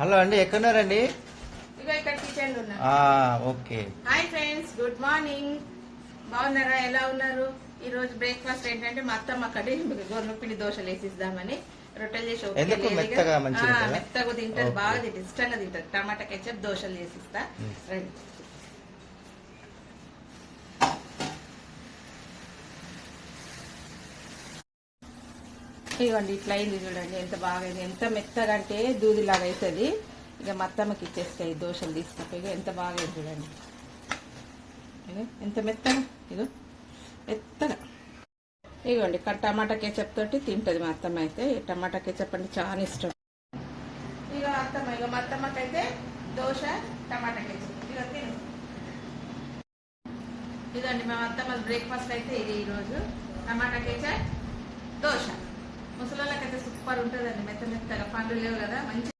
Hello అండి, ఎక్కడున్నారండి? ఇగో ఇక్కడ kitchen ఉన్నా. Okay. Hi friends, good morning. బాగున్నారా? ఎలా ఉన్నారు? ఈ రోజు బ్రేక్ఫాస్ట్ ఏంటంటే మా అత్తమ్మ అక్కడి గోధుమ పిండి దోశలు వేసిద్దామని రొట్టెలు చేసి ఎందుకు మెత్తగా మంచిగా ఉంటుందా? మెత్తగా తింటారు, ఓకే. బాగా తింటారు, ఇష్టంగా తింటారు. టమాటా కెచప్ దోశలు చేసిస్తా. రండి. ఇవ్వండి, ఇట్లా అయింది చూడండి, ఎంత బాగా అయింది. ఎంత మెత్తగా అంటే దూదిలాగా అవుతుంది. ఇక మా అత్తమ్మకి ఇచ్చేస్తాయి దోశలు తీసుకపోయి. ఎంత బాగా అయింది చూడండి, ఇగో ఎంత మెత్తగా, ఇగో మెత్తగా. ఇగోండి టమాటా కెచప్ తోటి తింటుంది మా అత్తమ్మ. అయితే టమాటా కెచప్ అంటే చాలా ఇష్టం. ఇక మా అత్తమ్మకైతే దోశ టమాటా కెచప్ ఇక తిను. ఇదండి మా అత్తమ్మ బ్రేక్ఫాస్ట్ అయితే ఇది ఈరోజు. టమాటా కెచప్ దోశ. ముసలోళ్ళకైతే సూపర్ ఉంటుందండి, మెత్త మెత్తగా. పండ్లు లేవు కదా, మంచి